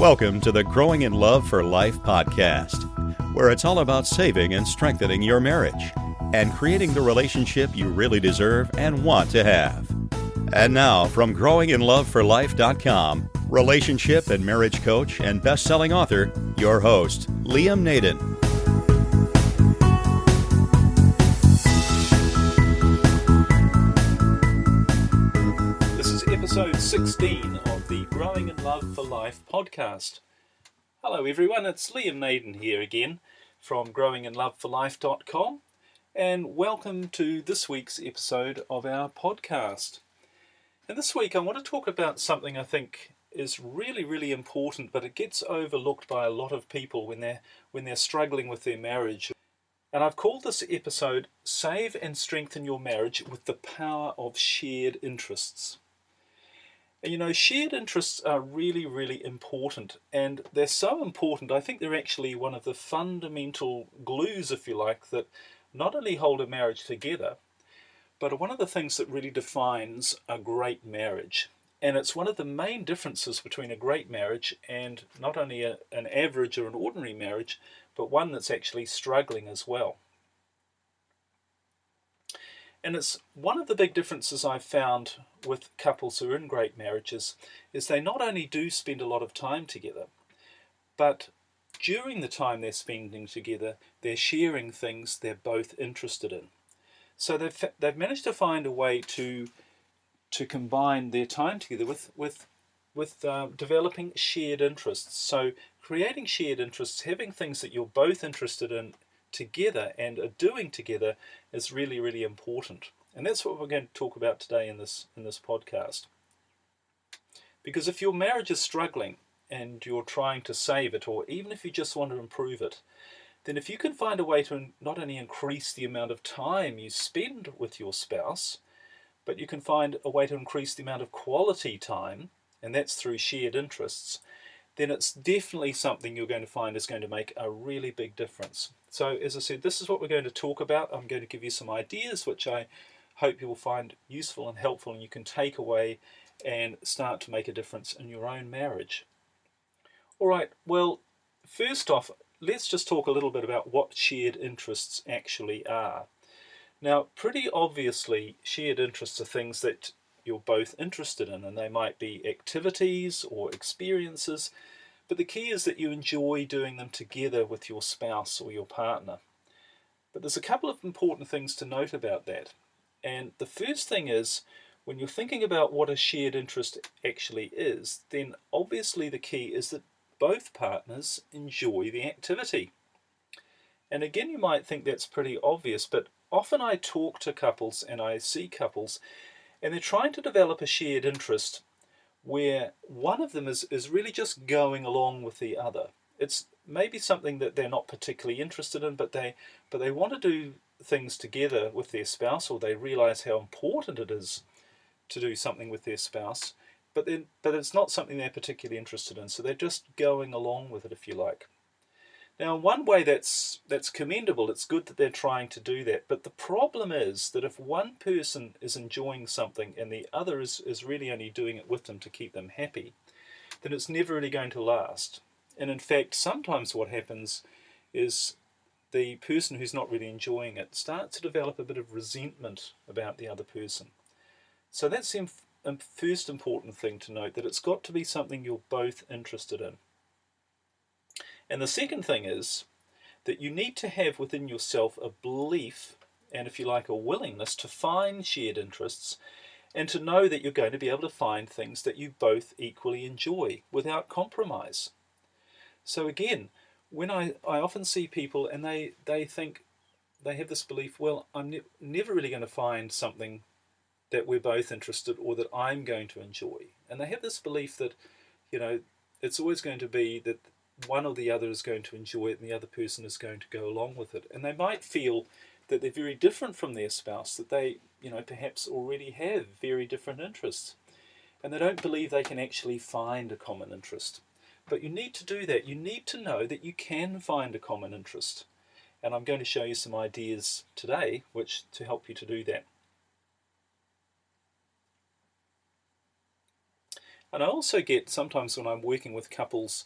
Welcome to the Growing in Love for Life podcast, where it's all about saving and strengthening your marriage and creating the relationship you really deserve and want to have. And now, from growinginloveforlife.com, relationship and marriage coach and best-selling author, your host, Liam Naden. This is episode 16 of the Growing in Love for Life podcast. Hello everyone, it's Liam Naden here again from growinginloveforlife.com, and welcome to this week's episode of our podcast. And this week I want to talk about something I think is really important, but it gets overlooked by a lot of people when they're struggling with their marriage. And I've called this episode Save and Strengthen Your Marriage with the Power of Shared Interests. And you know, shared interests are really important, and they're so important. I think they're actually one of the fundamental glues, if you like, that not only hold a marriage together, but are one of the things that really defines a great marriage. And it's one of the main differences between a great marriage and not only an average or an ordinary marriage, but one that's actually struggling as well. And it's one of the big differences I've found with couples who are in great marriages is they not only do spend a lot of time together, but during the time they're spending together, they're sharing things they're both interested in. So they've managed to find a way to combine their time together with developing shared interests. So creating shared interests, having things that you're both interested in together and are doing together is really important. And that's what we're going to talk about today in this podcast. Because if your marriage is struggling and you're trying to save it, or even if you just want to improve it, then if you can find a way to not only increase the amount of time you spend with your spouse, but you can find a way to increase the amount of quality time, and that's through shared interests, then it's definitely something you're going to find is going to make a really big difference. So as I said, this is what we're going to talk about. I'm going to give you some ideas which I hope you will find useful and helpful, and you can take away and start to make a difference in your own marriage. All right, well, first off, let's just talk a little bit about what shared interests actually are. Now, pretty obviously, shared interests are things that you're both interested in, and they might be activities or experiences, but the key is that you enjoy doing them together with your spouse or your partner. But there's a couple of important things to note about that. And the first thing is, when you're thinking about what a shared interest actually is, then obviously the key is that both partners enjoy the activity. And again, you might think that's pretty obvious, but often I talk to couples and I see couples and they're trying to develop a shared interest where one of them is really just going along with the other. It's maybe something that they're not particularly interested in, but they want to do things together with their spouse, or they realize how important it is to do something with their spouse, but it's not something they're particularly interested in, so they're just going along with it, if you like. Now, in one way that's commendable. It's good that they're trying to do that, but the problem is that if one person is enjoying something and the other is really only doing it with them to keep them happy, then it's never really going to last. And in fact, sometimes what happens is the person who's not really enjoying it starts to develop a bit of resentment about the other person. So that's the first important thing to note, that it's got to be something you're both interested in. And the second thing is that you need to have within yourself a belief, and if you like, a willingness to find shared interests, and to know that you're going to be able to find things that you both equally enjoy without compromise. So again, when I often see people and they think, they have this belief, well, I'm never really going to find something that we're both interested or that I'm going to enjoy. And they have this belief that, you know, it's always going to be that one or the other is going to enjoy it and the other person is going to go along with it. And they might feel that they're very different from their spouse, that they, you know, perhaps already have very different interests. And they don't believe they can actually find a common interest. But you need to do that. You need to know that you can find a common interest. And I'm going to show you some ideas today to help you to do that. And I also get sometimes when I'm working with couples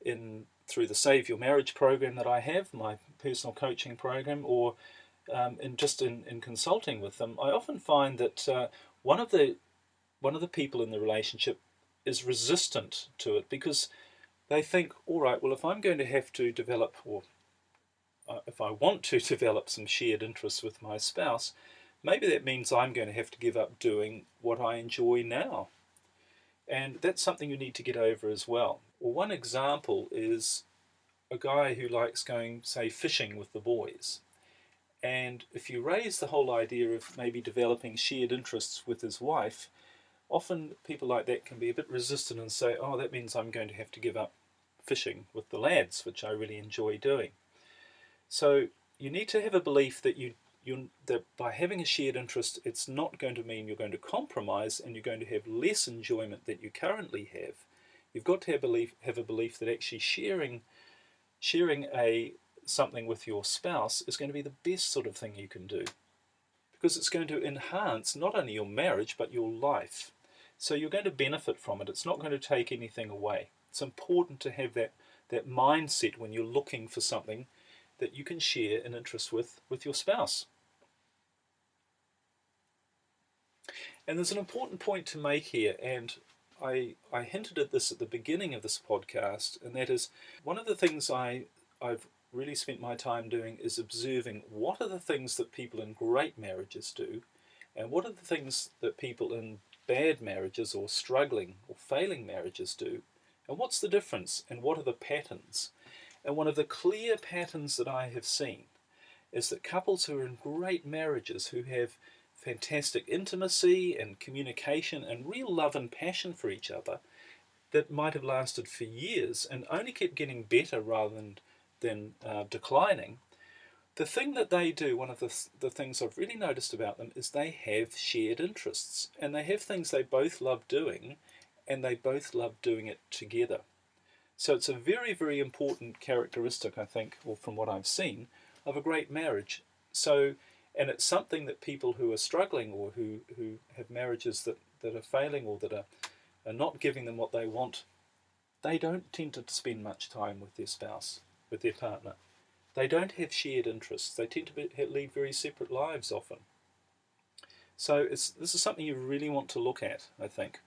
through the Save Your Marriage program that I have, my personal coaching program, or in consulting with them, I often find that one of the people in the relationship is resistant to it because they think, all right, well, if I'm going to have to develop, or if I want to develop some shared interests with my spouse, maybe that means I'm going to have to give up doing what I enjoy now. And that's something you need to get over as well. Well, one example is a guy who likes going, say, fishing with the boys. And if you raise the whole idea of maybe developing shared interests with his wife, often people like that can be a bit resistant and say, oh, that means I'm going to have to give up fishing with the lads, which I really enjoy doing. So you need to have a belief that that by having a shared interest, it's not going to mean you're going to compromise and you're going to have less enjoyment than you currently have. You've got to have a belief that actually sharing something with your spouse is going to be the best sort of thing you can do, because it's going to enhance not only your marriage but your life. So you're going to benefit from it. It's not going to take anything away. It's important to have that mindset when you're looking for something that you can share an interest with your spouse. And there's an important point to make here, and I hinted at this at the beginning of this podcast, and that is one of the things I've really spent my time doing is observing what are the things that people in great marriages do, and what are the things that people in bad marriages or struggling or failing marriages do, and what's the difference, and what are the patterns. And one of the clear patterns that I have seen is that couples who are in great marriages, who have fantastic intimacy and communication and real love and passion for each other, that might have lasted for years and only kept getting better rather than declining, the thing that they do, one of the things I've really noticed about them, is they have shared interests, and they have things they both love doing, and they both love doing it together. So it's a very, very important characteristic, I think, or from what I've seen, of a great marriage. So, and it's something that people who are struggling or who have marriages that are failing or that are not giving them what they want, they don't tend to spend much time with their spouse, with their partner. They don't have shared interests. They tend to lead very separate lives often. So this is something you really want to look at, I think.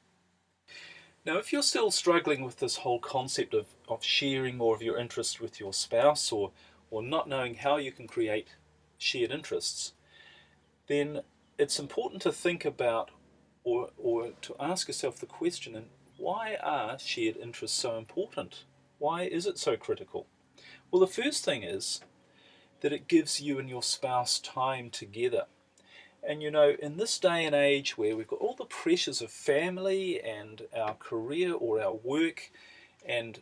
Now, if you're still struggling with this whole concept of sharing more of your interest with your spouse, or not knowing how you can create shared interests, then it's important to think about or to ask yourself the question, and why are shared interests so important? Why is it so critical? Well, the first thing is that it gives you and your spouse time together. And you know, in this day and age where we've got all the pressures of family and our career or our work and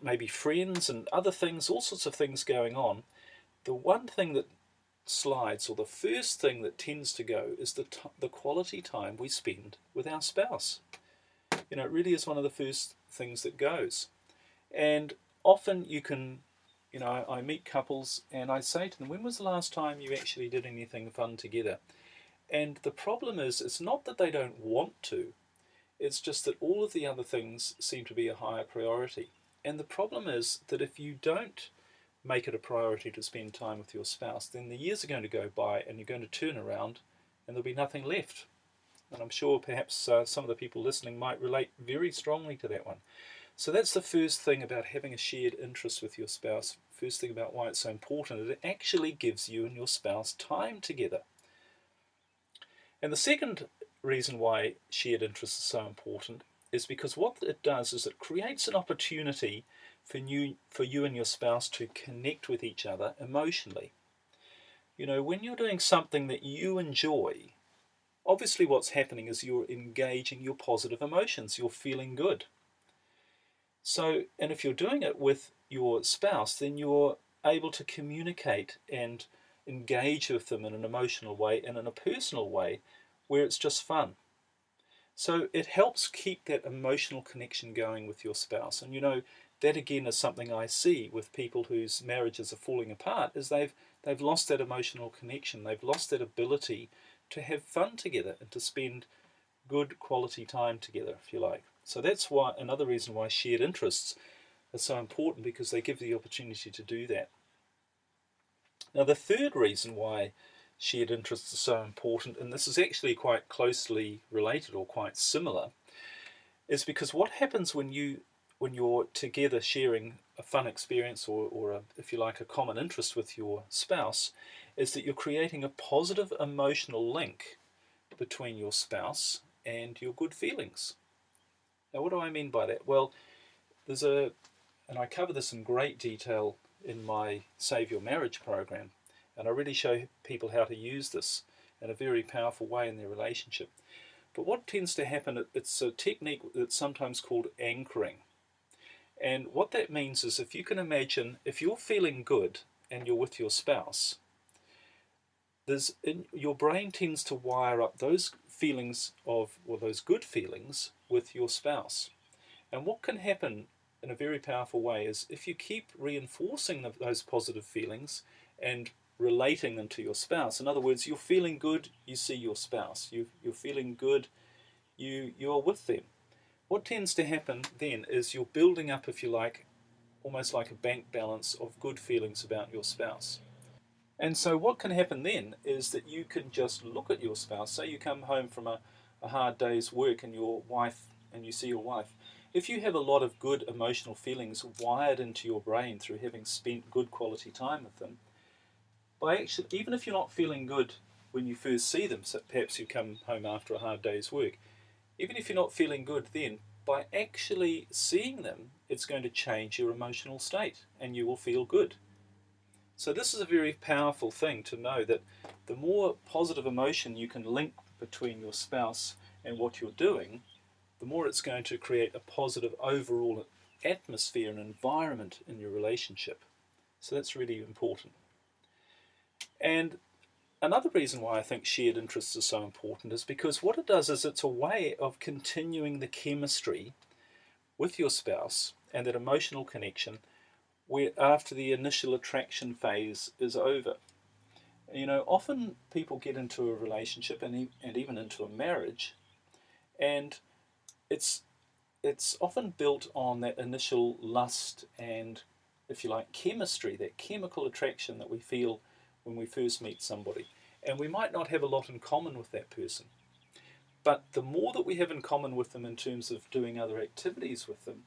maybe friends and other things, all sorts of things going on, the one thing that slides, or the first thing that tends to go, is the quality time we spend with our spouse. You know, it really is one of the first things that goes. And often you can, you know, I meet couples and I say to them, when was the last time you actually did anything fun together? And the problem is, it's not that they don't want to, it's just that all of the other things seem to be a higher priority. And the problem is that if you don't make it a priority to spend time with your spouse, then the years are going to go by and you're going to turn around and there'll be nothing left. And I'm sure perhaps some of the people listening might relate very strongly to that one. So that's the first thing about having a shared interest with your spouse. First thing about why it's so important, it actually gives you and your spouse time together. And the second reason why shared interest is so important is because what it does is it creates an opportunity for you and your spouse to connect with each other emotionally. You know, when you're doing something that you enjoy, obviously what's happening is you're engaging your positive emotions, you're feeling good. So, and if you're doing it with your spouse, then you're able to communicate and engage with them in an emotional way and in a personal way where it's just fun. So it helps keep that emotional connection going with your spouse. And you know, that again is something I see with people whose marriages are falling apart, is they've lost that emotional connection. They've lost that ability to have fun together and to spend good quality time together, if you like. So that's why another reason why shared interests are so important, because they give the opportunity to do that. Now, the third reason why shared interests are so important, and this is actually quite closely related or quite similar, is because what happens when you're together sharing a fun experience or a, if you like, a common interest with your spouse, is that you're creating a positive emotional link between your spouse and your good feelings. Now, what do I mean by that? Well, and I cover this in great detail in my Save Your Marriage program, and I really show people how to use this in a very powerful way in their relationship. But what tends to happen, it's a technique that's sometimes called anchoring. And what that means is, if you can imagine, if you're feeling good and you're with your spouse, your brain tends to wire up those feelings those good feelings with your spouse. And what can happen in a very powerful way is, if you keep reinforcing those positive feelings and relating them to your spouse. In other words, you're feeling good, you see your spouse. You're feeling good, you're with them. What tends to happen then is you're building up, if you like, almost like a bank balance of good feelings about your spouse. And so what can happen then is that you can just look at your spouse. Say you come home from a hard day's work and you see your wife. If you have a lot of good emotional feelings wired into your brain through having spent good quality time with them, even if you're not feeling good when you first see them, so perhaps you come home after a hard day's work, even if you're not feeling good then, by actually seeing them, it's going to change your emotional state and you will feel good. So this is a very powerful thing to know, that the more positive emotion you can link between your spouse and what you're doing, the more it's going to create a positive overall atmosphere and environment in your relationship. So that's really important. And another reason why I think shared interests are so important is because what it does is, it's a way of continuing the chemistry with your spouse and that emotional connection where after the initial attraction phase is over. Often people get into a relationship and even into a marriage, and it's often built on that initial lust and, if you like, chemistry, that chemical attraction that we feel when we first meet somebody. And we might not have a lot in common with that person. But the more that we have in common with them in terms of doing other activities with them,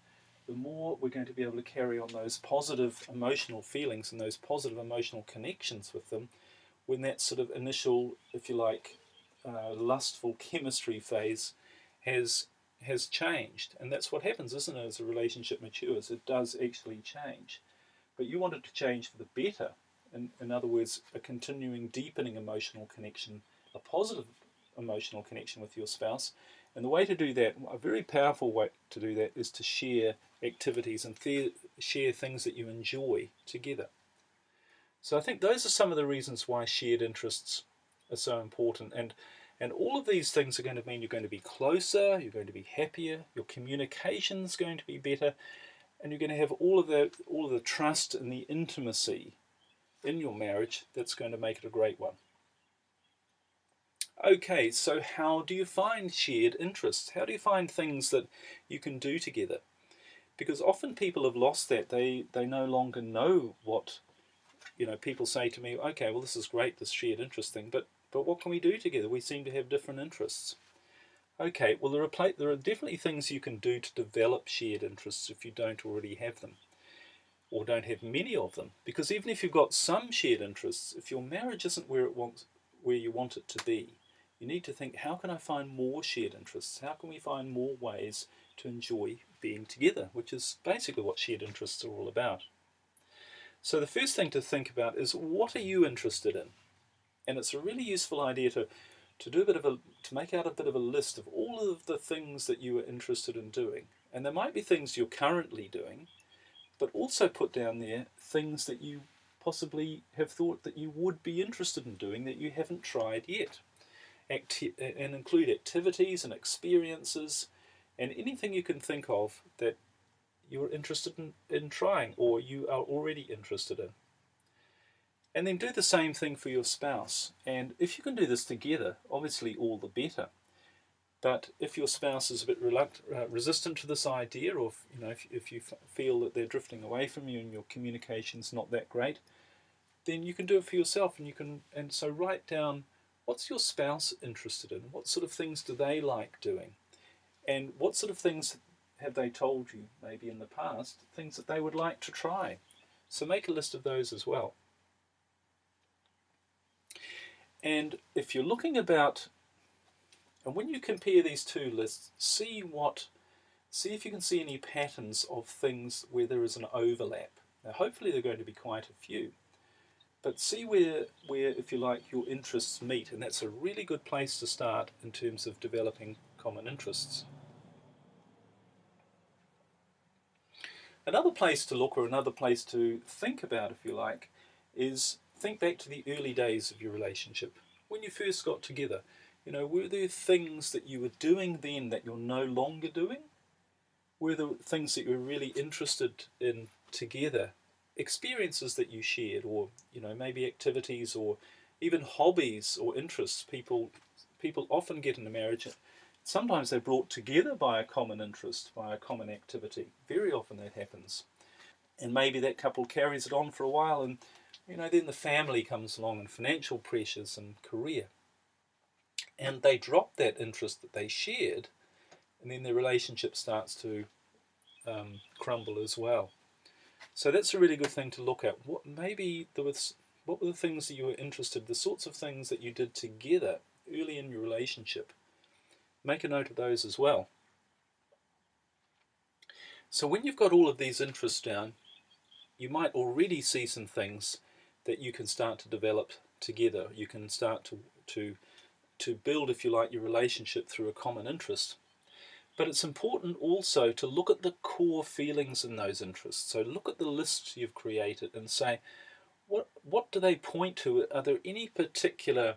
the more we're going to be able to carry on those positive emotional feelings and those positive emotional connections with them when that sort of initial, if you like, lustful chemistry phase has changed. And that's what happens, isn't it, as a relationship matures? It does actually change. But you want it to change for the better. In other words, a continuing deepening emotional connection, a positive emotional connection with your spouse. And the way to do that, a very powerful way to do that, is to share activities and share things that you enjoy together. So I think those are some of the reasons why shared interests are so important. And all of these things are going to mean you're going to be closer, you're going to be happier, your communication's going to be better, and you're going to have all of the trust and the intimacy in your marriage that's going to make it a great one. Okay, so how do you find shared interests? How do you find things that you can do together? Because often people have lost that. They no longer know what, people say to me, okay, well, this is great, this shared interest thing, but what can we do together? We seem to have different interests. Okay, well, there are definitely things you can do to develop shared interests if you don't already have them, or don't have many of them. Because even if you've got some shared interests, if your marriage isn't where you want it to be, you need to think, how can I find more shared interests? How can we find more ways to enjoy being together, which is basically what shared interests are all about. So the first thing to think about is, what are you interested in? And it's a really useful idea to make out a bit of a list of all of the things that you are interested in doing. And there might be things you're currently doing, but also put down there things that you possibly have thought that you would be interested in doing that you haven't tried yet. And include activities and experiences and anything you can think of that you're interested in trying, or you are already interested in. And then do the same thing for your spouse. And if you can do this together, obviously all the better. But if your spouse is a bit resistant to this idea, or if you feel that they're drifting away from you and your communication's not that great, then you can do it for yourself, and so write down, what's your spouse interested in? What sort of things do they like doing? And what sort of things have they told you, maybe in the past, things that they would like to try? So make a list of those as well. And if you're looking about, and when you compare these two lists, see if you can see any patterns of things where there is an overlap. Now, hopefully there are going to be quite a few. But see where, if you like, your interests meet, and that's a really good place to start in terms of developing common interests. Another place to look, or another place to think about, if you like, is think back to the early days of your relationship. When you first got together, were there things that you were doing then that you're no longer doing? Were there things that you were really interested in together? Experiences that you shared, or maybe activities, or even hobbies or interests. People often get into marriage. Sometimes they're brought together by a common interest, by a common activity. Very often that happens. And maybe that couple carries it on for a while, and then the family comes along, and financial pressures and career. And they drop that interest that they shared, and then the relationship starts to crumble as well. So that's a really good thing to look at. What were the things that you were interested, the sorts of things that you did together early in your relationship? Make a note of those as well. So when you've got all of these interests down, you might already see some things that you can start to develop together. You can start to build, if you like, your relationship through a common interest. But it's important also to look at the core feelings in those interests. So look at the list you've created and say, what do they point to? Are there any particular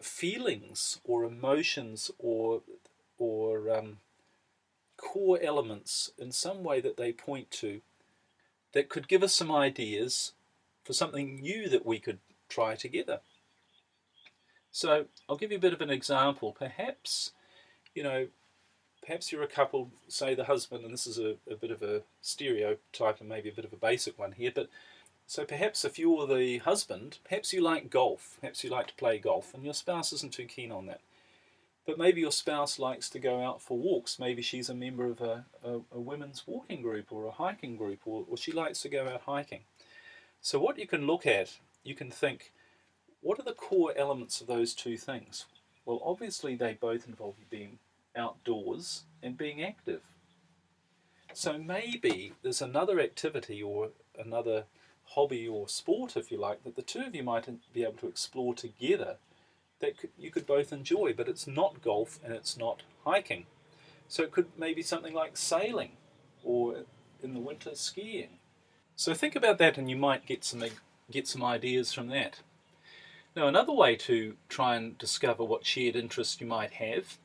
feelings or emotions or core elements in some way that they point to that could give us some ideas for something new that we could try together? So I'll give you a bit of an example. Perhaps you're a couple, say the husband, and this is a bit of a stereotype and maybe a bit of a basic one here, but so perhaps if you're the husband, perhaps you like golf, perhaps you like to play golf, and your spouse isn't too keen on that. But maybe your spouse likes to go out for walks. Maybe she's a member of a women's walking group or a hiking group, or she likes to go out hiking. So what you can look at, you can think, what are the core elements of those two things? Well, obviously they both involve you being outdoors and being active. So maybe there's another activity or another hobby or sport, if you like, that the two of you might be able to explore together that you could both enjoy, but it's not golf and it's not hiking. So it could maybe something like sailing, or in the winter skiing. So think about that, and you might get some ideas from that. Now, another way to try and discover what shared interests you might have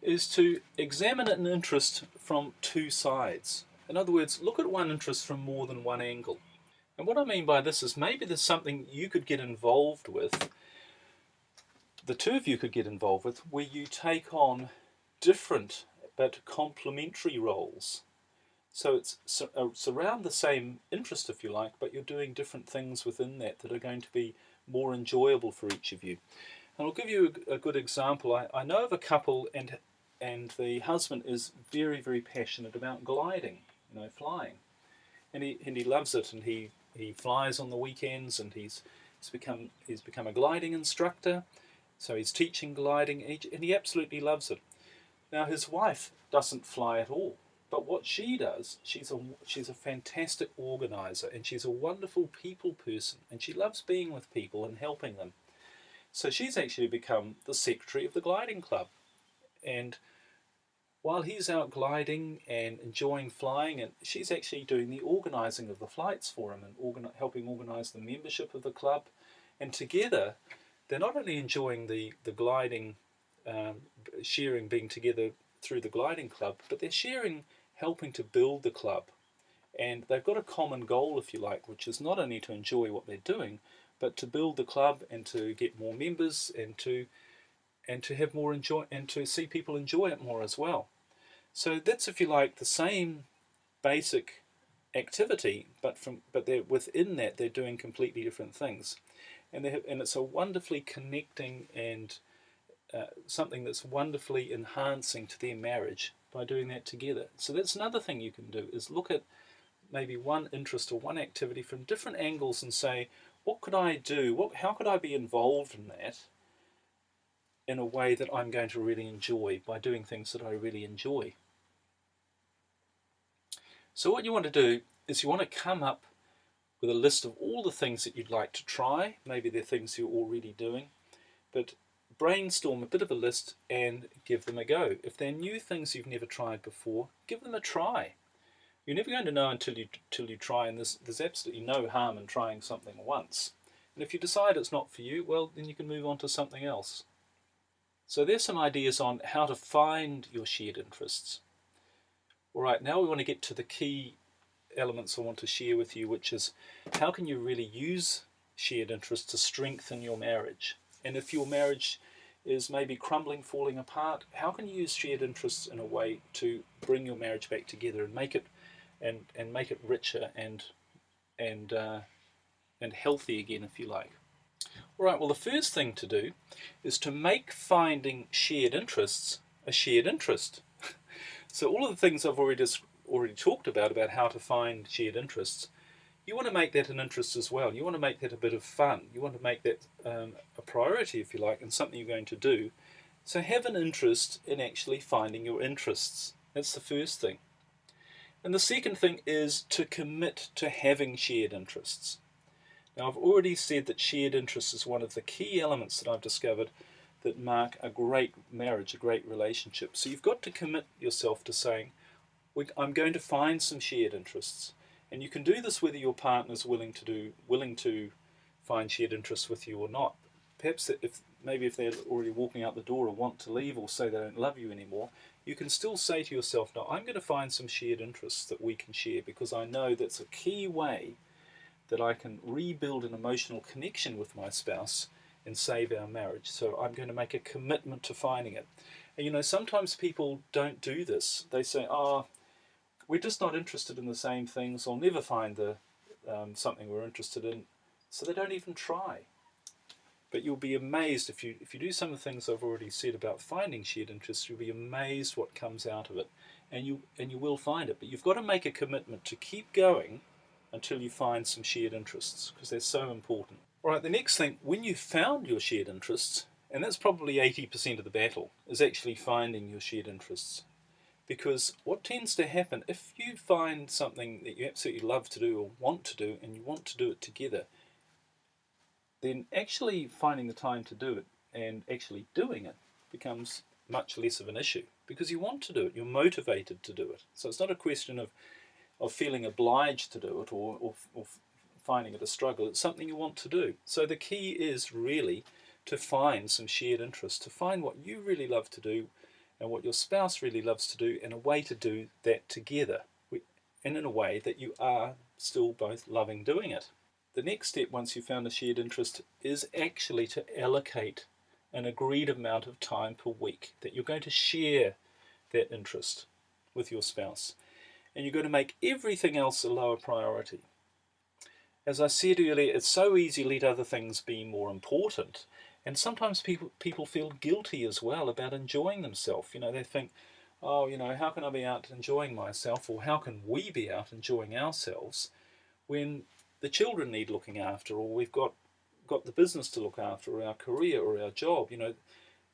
is to examine an interest from two sides. In other words, look at one interest from more than one angle. And what I mean by this is maybe there's something you could get involved with, the two of you could get involved with, where you take on different but complementary roles. So it's around the same interest, if you like, but you're doing different things within that are going to be more enjoyable for each of you. And I'll give you a good example. I know of a couple, and the husband is very, very passionate about gliding, flying, and he loves it, and he flies on the weekends, and he's become a gliding instructor, so he's teaching gliding, and he absolutely loves it. Now his wife doesn't fly at all, but what she does, she's a fantastic organizer, and she's a wonderful people person, and she loves being with people and helping them. So she's actually become the secretary of the gliding club. And while he's out gliding and enjoying flying, and she's actually doing the organising of the flights for him and helping organise the membership of the club. And together, they're not only enjoying the gliding, sharing, being together through the gliding club, but they're sharing, helping to build the club. And they've got a common goal, if you like, which is not only to enjoy what they're doing, but to build the club and to get more members and to to have more enjoy, and to see people enjoy it more as well. So that's, if you like, the same basic activity, but they're within that they're doing completely different things, and it's a wonderfully connecting and something that's wonderfully enhancing to their marriage by doing that together. So that's another thing you can do, is look at maybe one interest or one activity from different angles and say, what could I do? How could I be involved in that in a way that I'm going to really enjoy by doing things that I really enjoy? So what you want to do is you want to come up with a list of all the things that you'd like to try. Maybe they're things you're already doing, but brainstorm a bit of a list and give them a go. If they're new things you've never tried before, give them a try. You're never going to know until you try, and there's absolutely no harm in trying something once. And if you decide it's not for you, well, then you can move on to something else. So there's some ideas on how to find your shared interests. All right, now we want to get to the key elements I want to share with you, which is how can you really use shared interests to strengthen your marriage? And if your marriage is maybe crumbling, falling apart, how can you use shared interests in a way to bring your marriage back together and make it richer and healthy again, if you like? All right, well, the first thing to do is to make finding shared interests a shared interest. So all of the things I've already talked about how to find shared interests, you want to make that an interest as well. You want to make that a bit of fun. You want to make that a priority, if you like, and something you're going to do. So have an interest in actually finding your interests. That's the first thing. And the second thing is to commit to having shared interests. Now, I've already said that shared interests is one of the key elements that I've discovered that mark a great marriage, a great relationship. So you've got to commit yourself to saying, I'm going to find some shared interests. And you can do this whether your partner's willing to find shared interests with you or not. Perhaps if they're already walking out the door or want to leave or say they don't love you anymore, you can still say to yourself, no, I'm going to find some shared interests that we can share, because I know that's a key way that I can rebuild an emotional connection with my spouse and save our marriage. So I'm going to make a commitment to finding it. And sometimes people don't do this. They say, we're just not interested in the same things. I'll never find something we're interested in. So they don't even try. But you'll be amazed if you do some of the things I've already said about finding shared interests. You'll be amazed what comes out of it, and you will find it. But you've got to make a commitment to keep going until you find some shared interests, because they're so important. All right, the next thing, when you've found your shared interests, and that's probably 80% of the battle, is actually finding your shared interests. Because what tends to happen, if you find something that you absolutely love to do or want to do, and you want to do it together, then actually finding the time to do it and actually doing it becomes much less of an issue, because you want to do it, you're motivated to do it. So it's not a question of feeling obliged to do it or finding it a struggle. It's something you want to do. So the key is really to find some shared interests, to find what you really love to do and what your spouse really loves to do, and a way to do that together, and in a way that you are still both loving doing it. The next step, once you've found a shared interest, is actually to allocate an agreed amount of time per week that you're going to share that interest with your spouse. And you're going to make everything else a lower priority. As I said earlier, it's so easy to let other things be more important. And sometimes people feel guilty as well about enjoying themselves. They think, how can I be out enjoying myself, or how can we be out enjoying ourselves when the children need looking after, or we've got the business to look after, or our career, or our job,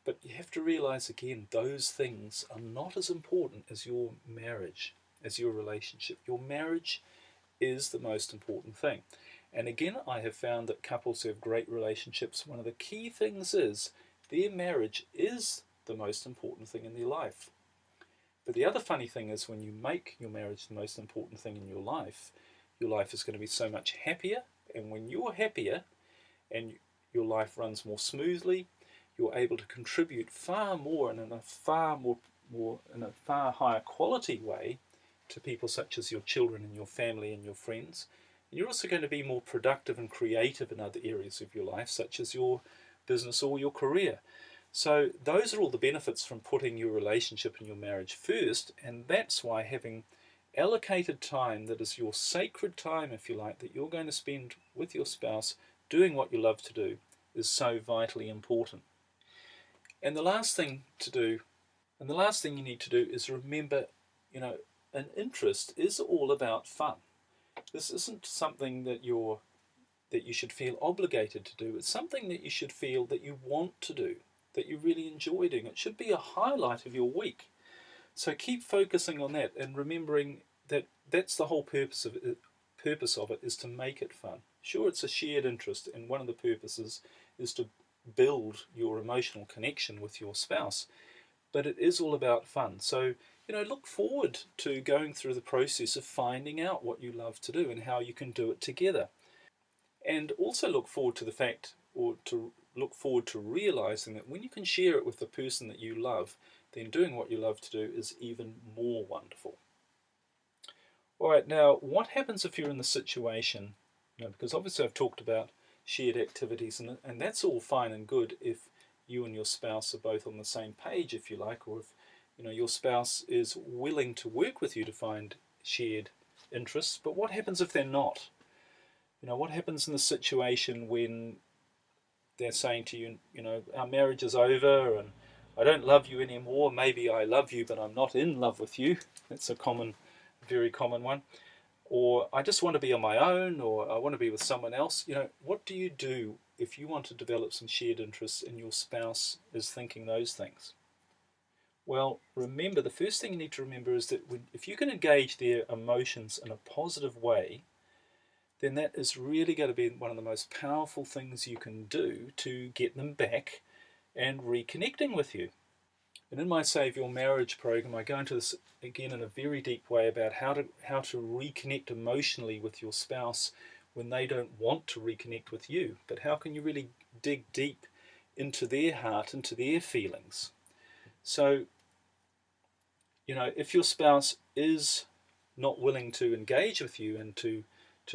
But you have to realize again, those things are not as important as your marriage, as your relationship. Your marriage is the most important thing. And again, I have found that couples who have great relationships, one of the key things is their marriage is the most important thing in their life. But the other funny thing is, when you make your marriage the most important thing in your life is going to be so much happier. And when you're happier and your life runs more smoothly, you're able to contribute far more and in a far higher quality way to people such as your children and your family and your friends. And you're also going to be more productive and creative in other areas of your life, such as your business or your career. So those are all the benefits from putting your relationship and your marriage first, and that's why having allocated time that is your sacred time, if you like, that you're going to spend with your spouse doing what you love to do is so vitally important. And the last thing you need to do is remember, an interest is all about fun. This isn't something that you should feel obligated to do. It's something that you should feel that you want to do, that you really enjoy doing. It should be a highlight of your week. So keep focusing on that and remembering that that's the whole purpose of it is to make it fun. Sure, it's a shared interest, and one of the purposes is to build your emotional connection with your spouse, but it is all about fun. So, look forward to going through the process of finding out what you love to do and how you can do it together. And also look forward to realizing that when you can share it with the person that you love, then doing what you love to do is even more wonderful. All right, now what happens if you're in the situation, because obviously I've talked about shared activities, and that's all fine and good if you and your spouse are both on the same page, if you like, or if your spouse is willing to work with you to find shared interests. But what happens if they're not? What happens in the situation when they're saying to you, our marriage is over and I don't love you anymore. Maybe I love you, but I'm not in love with you. That's a very common one. Or I just want to be on my own, or I want to be with someone else. What do you do if you want to develop some shared interests and your spouse is thinking those things? Well, remember, the first thing you need to remember is that if you can engage their emotions in a positive way, then that is really going to be one of the most powerful things you can do to get them back and reconnecting with you. And in my Save Your Marriage program, I go into this again in a very deep way about how to reconnect emotionally with your spouse when they don't want to reconnect with you. But how can you really dig deep into their heart, into their feelings? So, if your spouse is not willing to engage with you and to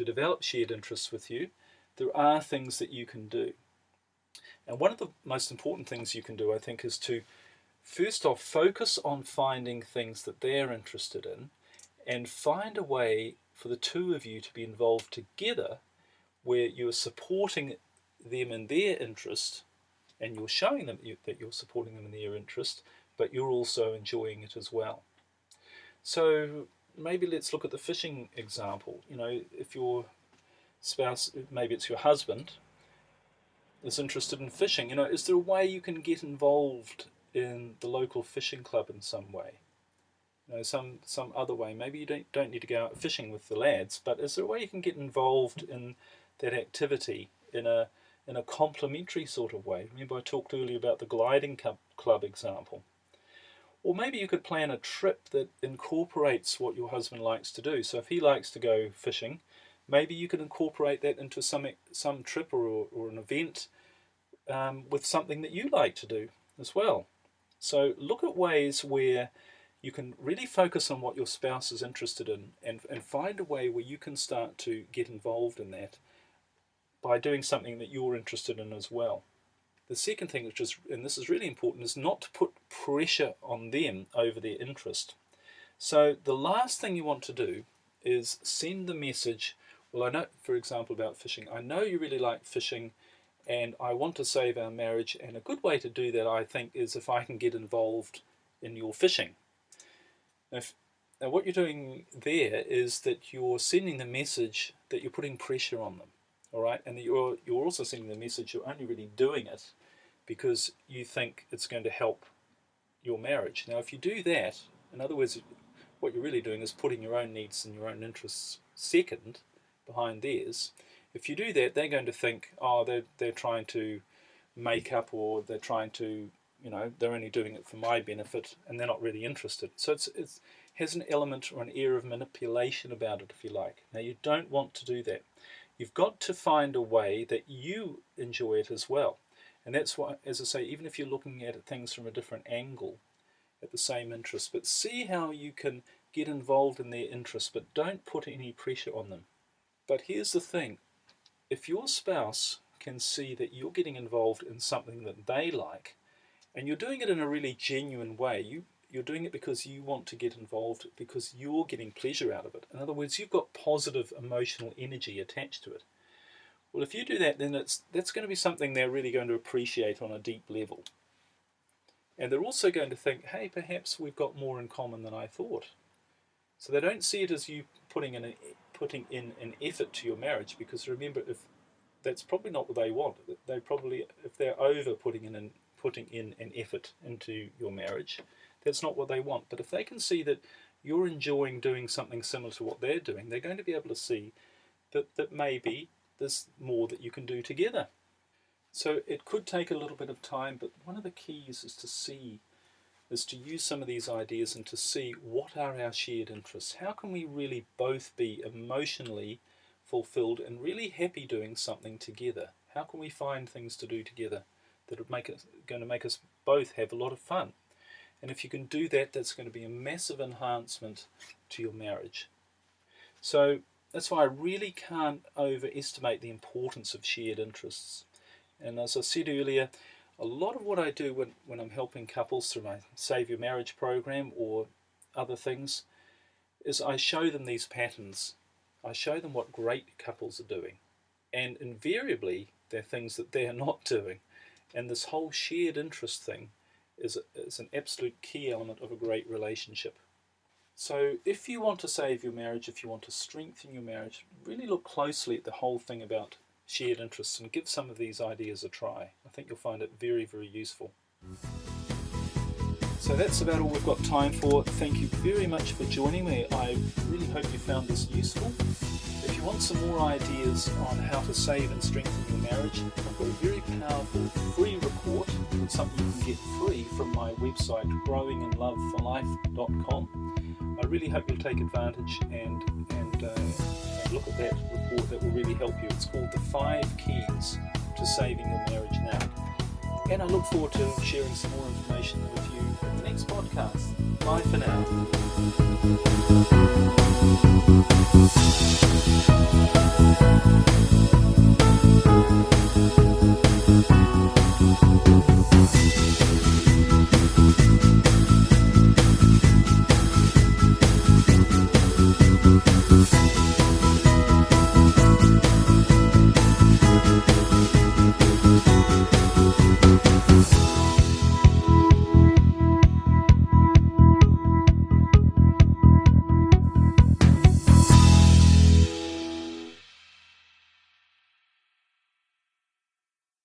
develop shared interests with you, there are things that you can do. And one of the most important things you can do, I think, is to first off focus on finding things that they're interested in and find a way for the two of you to be involved together where you're supporting them in their interest and you're showing them that you're supporting them in their interest, but you're also enjoying it as well. So maybe let's look at the fishing example. If your spouse, maybe it's your husband, is interested in fishing, is there a way you can get involved in the local fishing club in some way? Some other way. Maybe you don't need to go out fishing with the lads, but is there a way you can get involved in that activity in a complementary sort of way? Remember I talked earlier about the gliding club example. Or maybe you could plan a trip that incorporates what your husband likes to do. So if he likes to go fishing, maybe you could incorporate that into some trip or an event with something that you like to do as well. So look at ways where you can really focus on what your spouse is interested in and find a way where you can start to get involved in that by doing something that you're interested in as well. The second thing, and this is really important, is not to put pressure on them over their interest. So the last thing you want to do is send the message, well, I know, for example, about fishing, I know you really like fishing and I want to save our marriage, and a good way to do that, I think, is if I can get involved in your fishing. Now what you're doing there is that you're sending the message that you're putting pressure on them, all right, and that you're also sending the message you're only really doing it because you think it's going to help your marriage. Now, if you do that, in other words, what you're really doing is putting your own needs and your own interests second behind theirs. If you do that, they're going to think, oh, they're trying to make up, or they're trying to, they're only doing it for my benefit, and they're not really interested. So it has an element or an air of manipulation about it, if you like. Now, you don't want to do that. You've got to find a way that you enjoy it as well. And that's why, as I say, even if you're looking at things from a different angle, at the same interest, but see how you can get involved in their interests, but don't put any pressure on them. But here's the thing. If your spouse can see that you're getting involved in something that they like, And you're doing it in a really genuine way. You're doing it because you want to get involved, because you're getting pleasure out of it. In other words, you've got positive emotional energy attached to it. Well, if you do that, then that's going to be something they're really going to appreciate on a deep level. And they're also going to think, hey, perhaps we've got more in common than I thought. So they don't see it as you putting in an effort to your marriage, because remember, if that's probably not what they want. They probably, if they're over putting in an effort into your marriage, that's not what they want. But if they can see that you're enjoying doing something similar to what they're doing, they're going to be able to see that maybe there's more that you can do together. So it could take a little bit of time, but one of the keys is to use some of these ideas and to see what are our shared interests. How can we really both be emotionally fulfilled and really happy doing something together? How can we find things to do together that are going to make us both have a lot of fun? And if you can do that, that's going to be a massive enhancement to your marriage. So that's why I really can't overestimate the importance of shared interests. And as I said earlier, a lot of what I do when I'm helping couples through my Save Your Marriage program or other things is I show them these patterns. I show them what great couples are doing. And invariably, they're things that they're not doing. And this whole shared interest thing is an absolute key element of a great relationship. So if you want to save your marriage, if you want to strengthen your marriage, really look closely at the whole thing about shared interests and give some of these ideas a try. I think you'll find it very, very useful. So that's about all we've got time for. Thank you very much for joining me. I really hope you found this useful. If you want some more ideas on how to save and strengthen your marriage, I've got a very powerful free report. It's something you can get free from my website, growinginloveforlife.com. I really hope you'll take advantage and look at that report. That will really help you. It's called The 5 Keys to Saving Your Marriage Now. And I look forward to sharing some more information with you in the next podcast. Bye for now.